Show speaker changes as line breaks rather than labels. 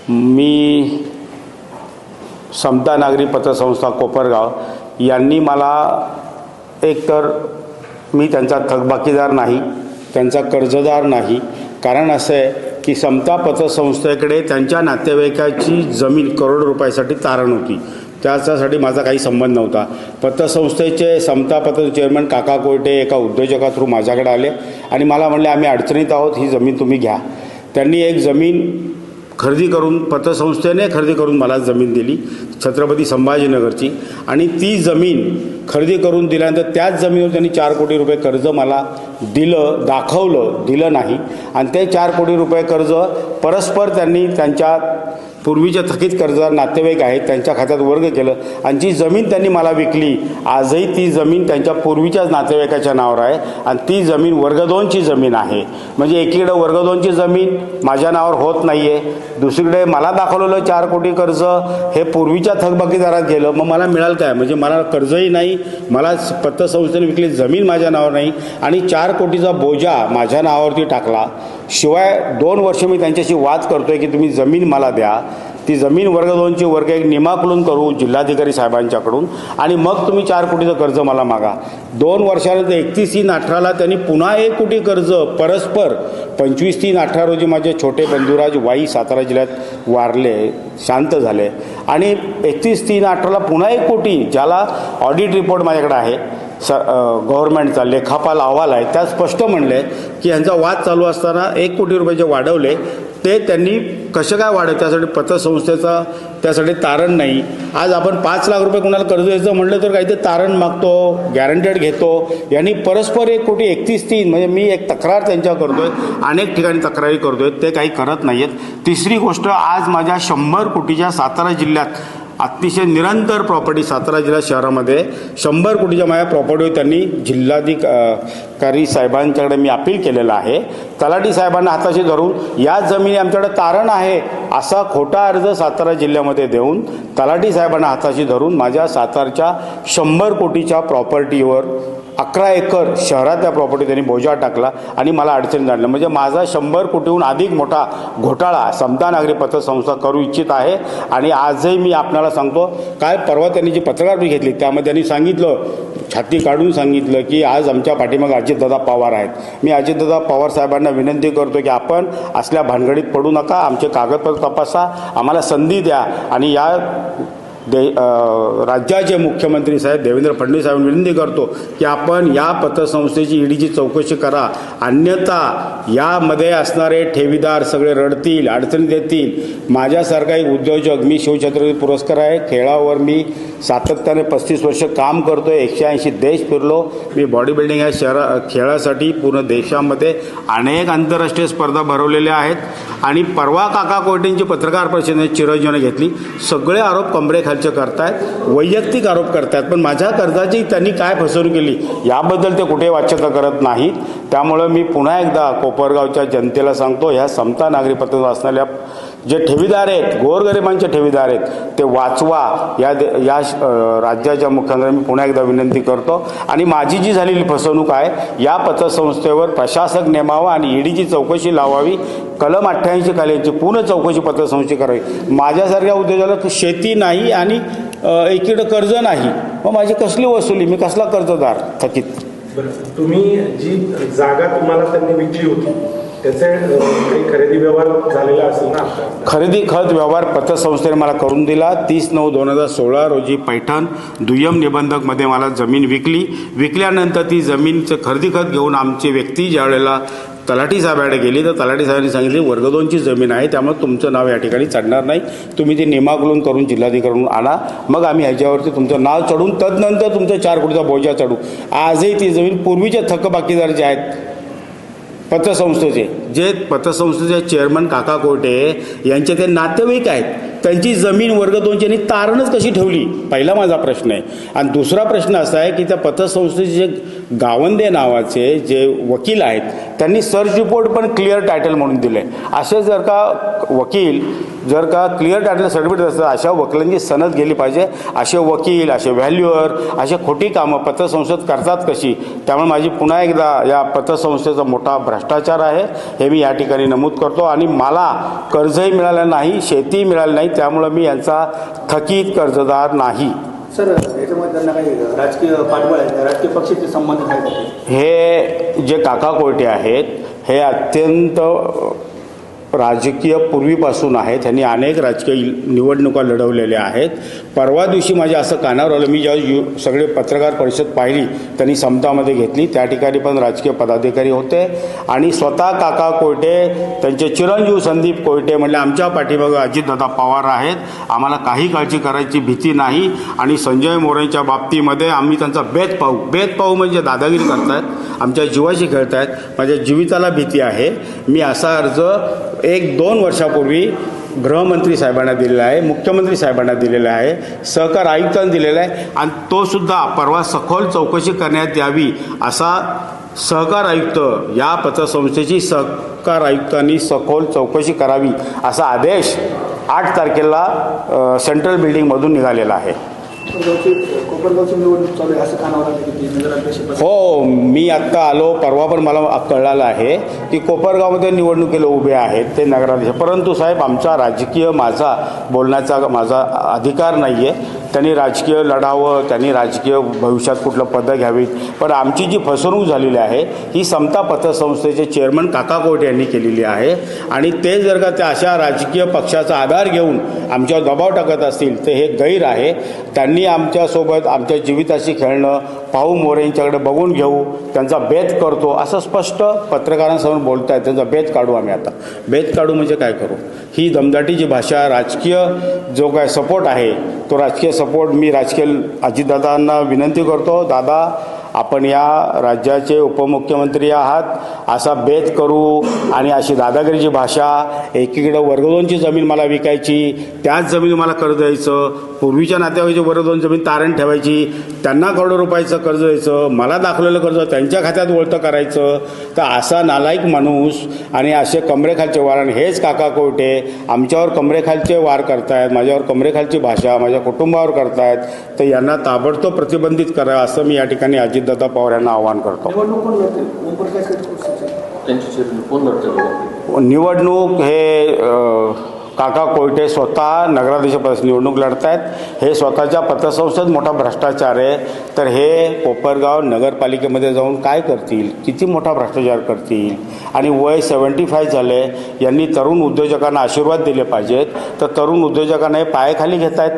मी समता नागरी पतसंस्था कोपरगाव यांनी मला एकतर मी त्यांचा थकबाकीदार नाही, त्यांचा कर्जदार नाही. कारण असं आहे की समता पतसंस्थेकडे त्यांच्या नातेवाईकाची जमीन करोड रुपयासाठी तारण होती. त्याच्यासाठी माझा काही संबंध नव्हता. पतसंस्थेचे समता पत चेअरमन काका कोयटे एका उद्योजका थ्रू माझ्याकडे आले आणि मला म्हणले आम्ही अडचणीत आहोत, ही जमीन तुम्ही घ्या. त्यांनी एक जमीन खरेदी करून पतसंस्थेने खरेदी करून मला जमीन दिली छत्रपती संभाजीनगरची. आणि ती जमीन खरेदी करून दिल्यानंतर त्याच जमिनीवर त्यांनी 4 कोटी रुपये कर्ज मला दिलं, दाखवलं, दिलं नाही. आणि ते 4 कोटी रुपये कर्ज परस्पर त्यांनी त्यांच्या पूर्वीचे थकीत कर्जदार नातेवाईक आहेत त्यांच्या खात्यात वर्ग केलं. आणि जी जमीन त्यांनी मला विकली, आजही ती जमीन त्यांच्या पूर्वीच्याच नातेवाईकाच्या नावावर आहे. आणि ती जमीन वर्ग 2ची जमीन आहे. म्हणजे एकीकडे वर्ग 2ची जमीन माझ्या नावावर होत नाही आहे, दुसरीकडे मला दाखवलेलं 4 कोटी कर्ज हे पूर्वीच्या थकबाकीदारात गेलं. मग मला मिळालं काय? म्हणजे मला कर्जही नाही, मला पतसंस्थेने विकली जमीन माझ्या नावावर नाही आणि 4 कोटीचा बोजा माझ्या नावावरती टाकला. शिवाय 2 वर्ष मी त्यांच्याशी वाद करतोय की तुम्ही जमीन मला द्या, ती जमीन वर्ग 2ची वर्ग 1 नियमाकुलन करू जिल्हाधिकारी साहेबांच्याकडून आणि मग तुम्ही 4 कोटीचं कर्ज मला मागा. 2 वर्षानंतर 31/3/18ला त्यांनी पुन्हा 1 कोटी कर्ज परस्पर 25/3/18 रोजी माझे छोटे बंधुराज वाई सातारा जिल्ह्यात वारले, शांत झाले. आणि 31/3/18ला पुन्हा 1 कोटी, ज्याला ऑडिट रिपोर्ट माझ्याकडे आहे, गव्हर्नमेंटचा लेखापाल अहवाल आहे, त्यात स्पष्ट म्हणले की ह्यांचा वाद चालू असताना 1 कोटी रुपये जे वाढवले ते त्यांनी कसे काय वाढवले, त्यासाठी पतसंस्थेचा त्यासाठी तारण नाही. आज आपण 5 लाख रुपये कोणाला कर्ज द्यायचं म्हटलं तर काहीतरी तारण मागतो, गॅरंटेड घेतो. यांनी परस्पर 1 कोटी 31/3 म्हणजे मी एक तक्रार त्यांच्यावर करतोय, अनेक ठिकाणी तक्रारी करतोय, ते काही करत नाही आहेत. तिसरी गोष्ट, आज माझ्या 100 कोटीच्या सातारा जिल्ह्यात अतिशय निरंतर प्रॉपर्टी सातारा जिल्हा शहरामध्ये 100 कोटीच्या माझ्या प्रॉपर्टीवर त्यांनी जिल्हाधिकारी साहेबांच्याकडे मी अपील केलेलं आहे. तलाठी साहेबांना हाताशी धरून या जमिनी आमच्याकडे तारण आहे असा खोटा अर्ज सातारा जिल्ह्यामध्ये देऊन तलाठी साहेबांना हाताशी धरून माझ्या सातारच्या 100 कोटीच्या प्रॉपर्टीवर 11 एकर शहरातल्या प्रॉपर्टी त्यांनी बोजा टाकला आणि मला अडचणी आणलं. म्हणजे माझा 100 कोटीहून अधिक मोठा घोटाळा समता नागरी पतसंस्था करू इच्छित आहे. आणि आजही मी आपल्याला सांगतो, काय परवा त्यांनी जी पत्रकार परिषद घेतली त्यामध्ये त्यांनी सांगितलं, छाती काढून सांगितलं की आज आमच्या पाठीमागे अजितदादा पवार आहेत. मी अजितदादा पवार साहेबांना विनंती करतो की आपण असल्या भानगडीत पडू नका, आमचे कागदपत्र तपासा, आम्हाला संधी द्या. आणि या राज्याचे मुख्यमंत्री साहेब देवेंद्र फडणवीस साहेबांना विनंती करतो की आपण या पतसंस्थेची ईडीची चौकशी करा, अन्यथा यामध्ये असणारे ठेवीदार सगळे रडतील, अडचणीत येतील. माझ्यासारखा एक उद्योजक, मी शिवछत्रपती पुरस्कार आहे, खेळावर मी सातत्याने 35 वर्ष काम करतो आहे, 180 देश फिरलो. मी बॉडी बिल्डिंग या खेळासाठी पूर्ण देशामध्ये अनेक आंतरराष्ट्रीय स्पर्धा भरवलेल्या आहेत. आणि परवा काका कोयटेंची पत्रकार परिषदेने चिरंजीवने घेतली, सगळे आरोप कमरेखालचे करतायत, वैयक्तिक आरोप करतायत, पण माझ्या कर्जाची त्यांनी काय फसवणूक केली याबद्दल ते कुठे वाच्यता करत नाहीत. त्यामुळं मी पुन्हा एकदा कोपरगावच्या जनतेला सांगतो, ह्या समता नागरी पतसंस्था असणाऱ्या जे ठेवीदार आहेत, गोरगरिबांचे ठेवीदार आहेत, ते वाचवा. या राज्याच्या मुख्यमंत्र्यांनी मी पुन्हा एकदा विनंती करतो. आणि माझी जी झालेली फसवणूक आहे या पतसंस्थेवर प्रशासक नेमावा आणि ईडीची चौकशी लावावी. कलम 88 खालीची पूर्ण चौकशी पतसंस्थेची करावी. माझ्यासारख्या उद्योगाला शेती नाही आणि एकीकडे कर्ज नाही, मग माझी कसली वसुली, मी कसला कर्जदार थकीत.
तुम्ही जी जागा तुम्हाला त्यांनी विकली होती त्याचे काही खरेदी व्यवहार झालेला असेल ना?
खरेदी खत व्यवहार पतसंस्थेने मला करून दिला. 30/9/2016 रोजी पैठण दुय्यम निबंधकमध्ये मला जमीन विकल्यानंतर ती जमीनचं खरेदी खत घेऊन आमची व्यक्ती ज्या वेळेला तलाठी साहेबांकडे गेली तर तलाठी साहेबांनी सांगितले वर्ग 2ची जमीन आहे, त्यामुळे तुमचं नाव या ठिकाणी चढणार नाही, तुम्ही ती नियमाकुलन करून जिल्हाधिकाऱ्यांकडून आणा, मग आम्ही ह्याच्यावरती तुमचं नाव चढून तदनंतर तुमचं 4 कोटीचा बोजा चढू. आजही ती जमीन पूर्वीचे थकबाकीदार जे आहेत पतसंस्थेचे चेअरमन काका कोयटे यांचे ते नातेवाईक आहेत, त्यांची जमीन वर्ग 2ची तारणच कशी ठेवली, पहिला माझा प्रश्न आहे. आणि दुसरा प्रश्न असा आहे की त्या पतसंस्थेचे जे गावंदे नावाचे जे वकील आहेत त्यांनी सर्च रिपोर्ट पण क्लिअर टायटल म्हणून दिले. असे जर का वकील जर का क्लिअर टायटल सर्टिफिकेट असतं अशा वकिलांची सनद गेली पाहिजे. असे वकील, असे व्हॅल्युअर, असे खोटी कामं पतसंस्थेत करतात कशी? त्यामुळे माझी पुन्हा एकदा या पतसंस्थेचा मोठा भ्रष्टाचार आहे हे मी या ठिकाणी नमूद करतो. आणि मला कर्जही मिळालं नाही, शेती मिळाली नाही, त्यामुळं मी यांचा थकीत कर्जदार नाही.
सर, याच्यामध्ये त्यांना काही राजकीय पाठबळ आहे, राजकीय पक्षाचे संबंध आहेत?
हे जे काका कोयटे आहेत हे अत्यंत राजकीय पूर्वीपासून आहेत. त्यांनी अनेक राजकीय निवडणुका लढवलेल्या आहेत. परवा दिवशी माझ्या असं कानावर आलं, मी जेव्हा सगळे पत्रकार परिषद पाहिली त्यांनी समतामध्ये घेतली, त्या ठिकाणी पण राजकीय पदाधिकारी होते. आणि स्वतः काका कोयटे त्यांचे चिरंजीव संदीप कोयटे म्हणले आमच्या पाठीमागं अजितदादा पवार आहेत, आम्हाला काही काळजी करायची भीती नाही. आणि संजय मोरेंच्या बाबतीमध्ये आम्ही त्यांचा बेत पाहू म्हणजे दादागिरी करतायत, आमच्या जीवाशी खेळतायत, माझ्या जीविताला भीती आहे. मी असा अर्ज 1-2 वर्षापूर्वी गृहमंत्री साहेबांना दिलेला आहे, मुख्यमंत्री साहेबांना दिलेला आहे, सहकार आयुक्तांना दिलेला आहे. आणि तो सुद्धा परवा सखोल चौकशी करण्यात यावी असा सहकार आयुक्त या पतसंस्थेची सहकार आयुक्तांनी सखोल चौकशी करावी असा आदेश 8 तारखेला सेंट्रल बिल्डिंगमधून निघालेला आहे.
कोपरगावची निवडणूक चालू आहे असं कानावर आलं की नगराध्यक्ष?
हो, मी आत्ता आलो, परवा पण मला कळलं आहे की कोपरगावमध्ये निवडणुकीला उभे आहेत ते नगराध्यक्ष. परंतु साहेब, आमचा राजकीय बोलण्याचा अधिकार नाही आहे. त्यांनी राजकीय लढावं, त्यांनी राजकीय भविष्यात कुठलं पदं घ्यावीत. पण आमची जी फसवणूक झालेली आहे ही समता पतसंस्थेचे चेअरमन काका कोयटे यांनी केलेली आहे. आणि ते जर का त्या अशा राजकीय पक्षाचा आधार घेऊन आमच्यावर दबाव टाकत असतील तर हे गैर आहे. त्यांनी आमच्यासोबत आमच्या जीविताशी खेळणं, पाहू मोरेंच्याकडे बघून घेऊ, त्यांचा बेत करतो असं स्पष्ट पत्रकारांसमोर बोलत आहेत. त्यांचा बेत काढू आम्ही. आता बेत काढू म्हणजे काय करू? ही दमदाटीची भाषा. राजकीय जो काय सपोर्ट आहे तो राजकीय सपोर्ट मी अजितदादांना विनंती करतो, दादा आपण या राज्याचे उपमुख्यमंत्री आहात, असा बेत करू आणि अशी दादागिरीची भाषा, एकीकडे वर्ग 2ची जमीन मला विकायची, त्याच जमीन मला कर्ज द्यायचं, पूर्वीच्या नातेवाईची वर्ग 2 जमीन तारण ठेवायची, त्यांना करोडो रुपयाचं कर्ज द्यायचं, मला दाखवलेलं कर्ज त्यांच्या खात्यात वळतं करायचं. तर असा नालायक माणूस आणि असे कमरेखालचे वार, आणि हेच काका कोयटे आमच्यावर कमरेखालचे वार करतायत, माझ्यावर कमरेखालची भाषा माझ्या कुटुंबावर करतायत. तर यांना ताबडतोब प्रतिबंधित करा असं मी या ठिकाणी अजितदादा पवार यांना आवाहन करतो. निवडणूक हे काका कोयटे स्वतः नगराध्यक्ष निवडणूक लढत आहेत. हे स्वतःच्या पतसंस्थेत मोठा भ्रष्टाचार आहे. तर हे कोपरगाव नगरपालिकेमध्ये जाऊन काय करतील? किती मोठा भ्रष्टाचार करतील? आणि वय 75 झाले. यांनी तरुण उद्योजकांना आशीर्वाद दिले पाहिजेत. तर तरुण उद्योजकांना हे पायाखाली घेत आहेत.